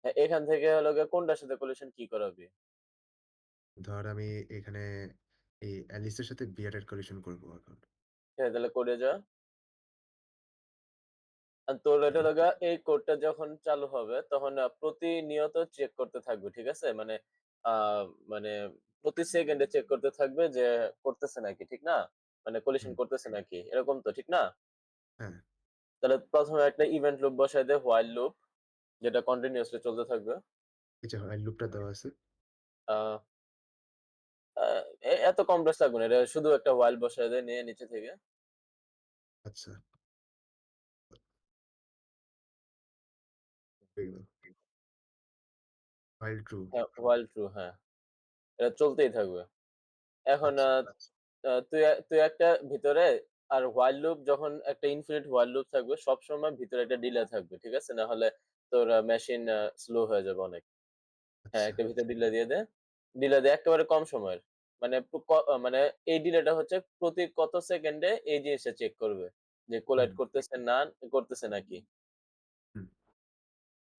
হ্যাঁ, এখান থেকে হলো গিয়ে কোনটার সাথে কোলেশন কি করাবি? ধর আমি এখানে এই অ্যালিসের সাথে বিয়ারের কালেকশন করব এখন। হ্যাঁ, তাহলে কোডে যা। তোর এটা ওকে। হলো গিয়া এই কোডটা যখন চালু হবে তখন প্রতিনিয়ত চেক করতে থাকবে। ঠিক আছে? আ মানে প্রতি সেকেন্ডে চেক করতে থাকবে যে করতেছে নাকি, ঠিক না? মানে কোলিশন হুম, করতেছে নাকি। এরকম তো, ঠিক না? হ্যাঁ, তাহলে ১ম এ একটা ইভেন্ট লুপ বসায় দে, while লুপ যেটা কন্টিনিউয়াসলি চলতে থাকবে। এই যে while লুপটা দেওয়া আছে। আ আ এত কমপ্লেক্স লাগবে না। এটা শুধু একটা while বসায় দে নিয়ে নিচে থেকে। আচ্ছা, হয়ে গেল। while true। হ্যাঁ, while true, হ্যাঁ। এটা চলতেই থাকবে। এখন আচ্ছা, তুই একটা ভিতরে আর while লুপ যখন একটা infinite while লুপ থাকবে সবসময় ভিতরে একটা ডিলে থাকবে। ঠিক আছে? না হলে তোর মেশিন স্লো হয়ে যাবে অনেক। হ্যাঁ, আচ্ছা। একটা ভিতরে ডিলে দিয়ে দে। ডিলে দে একেবারে কম সময়ের। মানে পু ক মানে এই ডিলেটা হচ্ছে প্রতি কত সেকেন্ডে এই জিনিসটা চেক করবে। যে হুম, কোলাইড করতেছে না করতেছে নাকি। হুম,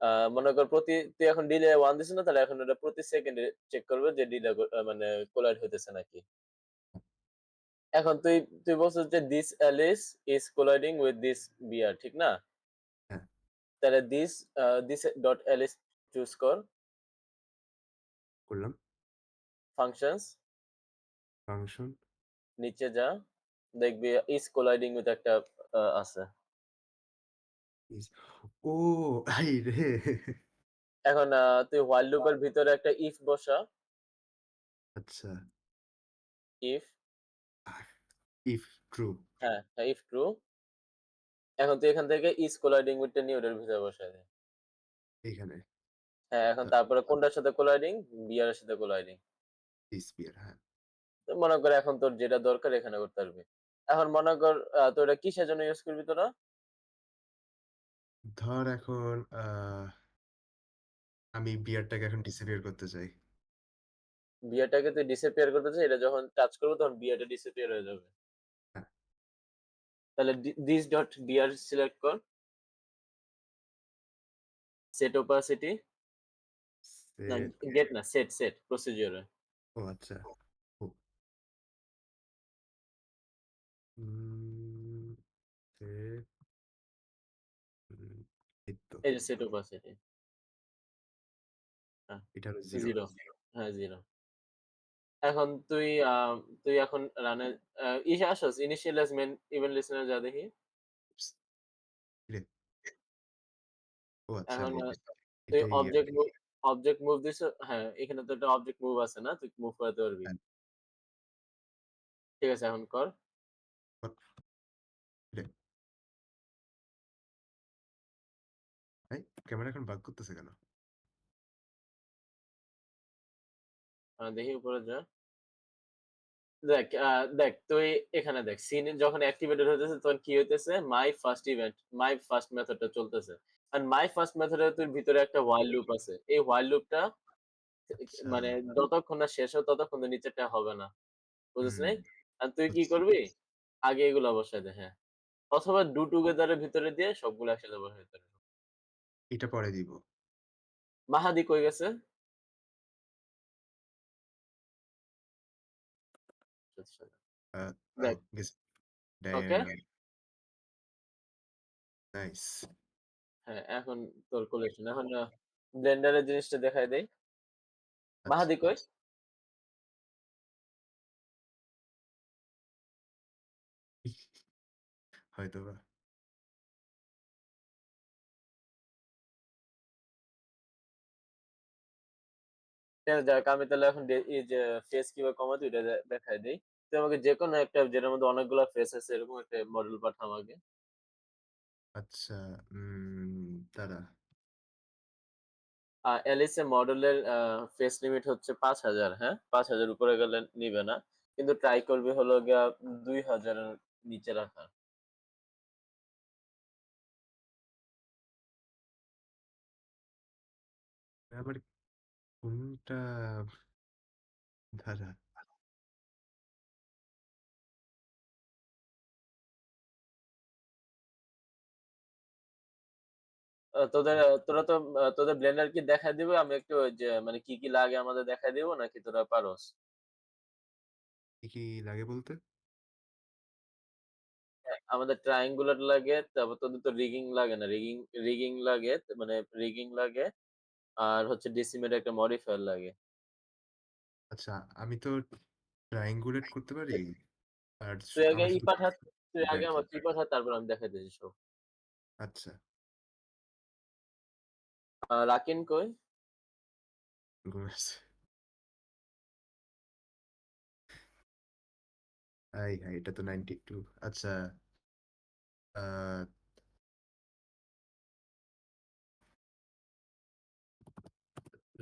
আ মনে কর তুই এখন ডিলে 1 দিছিস না? তাহলে এখন ওটা প্রতি সেকেন্ডে চেক করবে যে ডিলে মানে কোলাইড হইতেছে নাকি। এখন তুই বলছিস যে this Alice is colliding with this bear, ঠিক না? হ্যাঁ, তাহলে this dot Alice চুজ কর। করলাম। ফাংশনস ফাংশন নিচে যা। দেখবি is colliding with একটা আছে। is ও হাইরে! এখন তুই while loop এর ভিতরে একটা if বসা। আচ্ছা, if if true হ্যাঁ, হ্যাঁ, if true। এখন তুই এখান থেকে is colliding with টা নিয়ে ওটার ভিতরে বসায় দে। এইখানে হ্যাঁ, এখন আ তারপরে কোনটার সাথে colliding? bear এর সাথে colliding। স্পিয়ার হ্যাঁ। তো মনে কর এখন তোর যেটা দরকার এখানে করতে পারবি। এখন মনে কর তোর এটা কিসের জন্য ইউজ করবি তোরা? ধর এখন আমি বিয়ারটাকে এখন ডিসঅ্যাপিয়ার করতে চাই। বিয়ারটাকে তুই ডিসঅ্যাপিয়ার করতে চাস, এটা যখন টাচ করব তখন বিয়ারটা ডিসঅ্যাপিয়ার হয়ে যাবে। হ্যাঁ, তাহলে this ডট বিয়ার সিলেক্ট কর। সেট ওপাসিটি না সেট গেট না সেট প্রসিডিউর এ। ও আচ্ছা। ও উম সেট এই তো। এই যে সেট ওপাসিটি। হ্যাঁ, এটা হলো 0। 0। হ্যাঁ, 0। এখন তুই এখন রানে ইসে আসছ ইনিশিয়ালাইজ মেইন ইভেন্ট লিস্টেনার যা দেখি। কিরে? ও আচ্ছা এখন তুই এটাই অবজেক্ট মুভ দিছ। হ্যাঁ, এখানে তো একটা অবজেক্ট মুভ আছে না? তুই মুভ করাতে পারবি। হ্যাঁ, ঠিক আছে এখন কর। কিরে? ভাই ক্যামেরা এখন বাগ করতেছে কেন? দেখি উপরে যা। দেখ তুই এখানে দেখ সিন যখন অ্যাক্টিভেটেড হইতেছে তখন কি হইতেছে? মাই ফার্স্ট মেথডটা চলতেছে। আর মাই ফার্স্ট মেথডের তুই ভিতরে একটা while লুপ আছে। এই while লুপটা আচ্ছা, মানে যতক্ষণ না শেষ হয় ততক্ষণ তো নিচেরটা হবে না। বুঝিস হুম, নাই? আর তুই কি বুঝছি। করবি? আগে এগুলা বসায় দে, হ্যাঁ। অথবা ডু টুগেদার এর ভিতরে দিয়ে সবগুলো একসাথে বসায় দিতে পারিস। এটা পরে দিব। মাহাদি কই গেছে? আচ্ছা, আ ও দেখ, গেছে। ওকে? ড্যাম! নাইস। হ্যাঁ, এখন তোর কোলেকশন। এখন ব্লেন্ডার এর জিনিসটা দেখায় দেই। আচ্ছা, মাহাদি কই? হয়তোবা। ঠিক আছে, যাক আমি তাহলে এখন এই যে ফেস কিভাবে কমাতে ওইটা দেখায় দেই। তুই আমাকে যেকোনো একটা যেটার মধ্যে অনেকগুলা ফেস আছে এরকম একটা মডেল পাঠা আমাকে। আচ্ছা, দাঁড়া। অ্যালিসে মডেলের ফেস লিমিট হচ্ছে ৫,০০০, হ্যাঁ? ৫,০০০ উপরে গেলে নিবে না। কিন্তু ট্রাই করবি হলো গিয়া ২,০০০ এর নিচে রাখার। আবার কোনটা দাঁড়া। তোরা তো তোদের ব্লেন্ডার কি দেখায় দিবে? আমি একটু ওই যে মানে কি, কি লাগে আমাদের দেখায় দিব নাকি তোরা পারোস? কি, কি লাগে বলতে? হ্যাঁ, আমাদের ট্রায়াঙ্গুলার লাগে, তারপর তোদের তো রিগিং লাগে না। রিগিং রিগিং লাগে মানে রিগিং লাগে। আর হচ্ছে ডিসিমের একটা মডিফায়ার লাগে। আচ্ছা, আমি তো ট্রায়াঙ্গুলেট করতে পারি। আর তুই আগে আমার ই শুধু পাঠা, তুই হবে আগে আরকি। আমাকে ই পাঠা তারপর আমি দেখাইতেছি সব। আচ্ছা, রাকিন কই? ঘুমাচ্ছে। হাই, হাই এটা তো 92 আচ্ছা, আ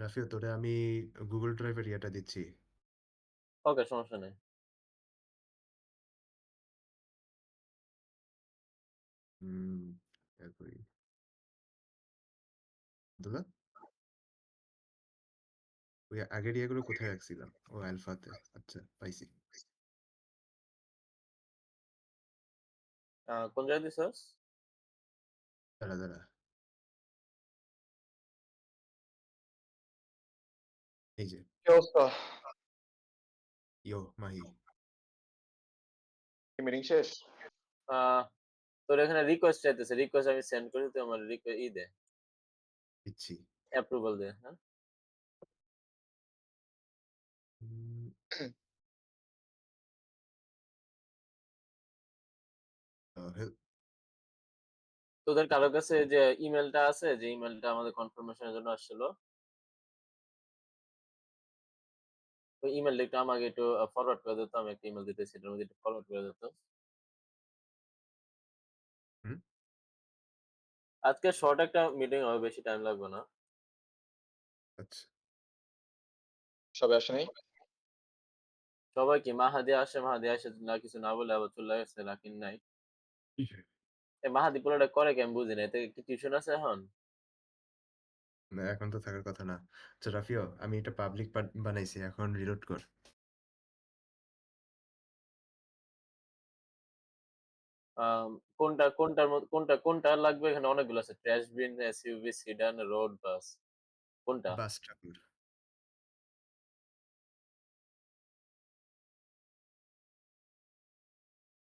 রাফিয়া তোরে আমি Google Drive এর ইয়েটা দিচ্ছি। ওকে, সমস্যা নেই। হুম, তারপরে আব্দুল্লাহ? ওই আগের ইয়েগুলো কোথায় রাখছিলাম? ও আলফাতে। আচ্ছা, পাইছি। কোন জায়গায় দিছস? দাঁড়া, দাঁড়া। এই যে, কি অবস্থা? ইয়ো মাহি কি মিটিং শেষ? আ তোর এখানে রিকোয়েস্ট চাইতেছে। রিকোয়েস্ট আমি সেন্ড করি, তুই আমার দে। দিচ্ছি। অ্যাপ্রুভাল দে, হ্যাঁ? উম হেল্প তোদের কারো কাছে যে ইমেইলটা আছে, যে ইমেইলটা আমাদের কনফার্মেশন এর জন্য আসছিল, ওই ইমেইলটা একটু আমাকে একটু ফরওয়ার্ড করে দিত। আমি একটা ইমেইল দিতেছি, এটার মধ্যে একটু ফরওয়ার্ড করে দিত। হুম, আজকে শর্ট একটা মিটিং হবে, বেশি টাইম লাগবে না। আচ্ছা। সবাই আসে নাই? সবাই কি মাহাদি আসে না, কিছু না বলে আবার চলে গেছে, রাকিন নাই। মাহাদি পোলাটা করে কি আমি বুঝি না। এতে কি টিউশন আছে এখন? না এখন তো থাকার কথা না। আচ্ছা রাফিও আমি এটা পাবলিক বানাইছি। এখন রিলোড কর। আম কোনটা লাগবে? এখানে অনেকগুলো আছে। ট্রাশ বিন, এসইউভি, সিডান, রোড, বাস। কোনটা? বাস ঠাকুর।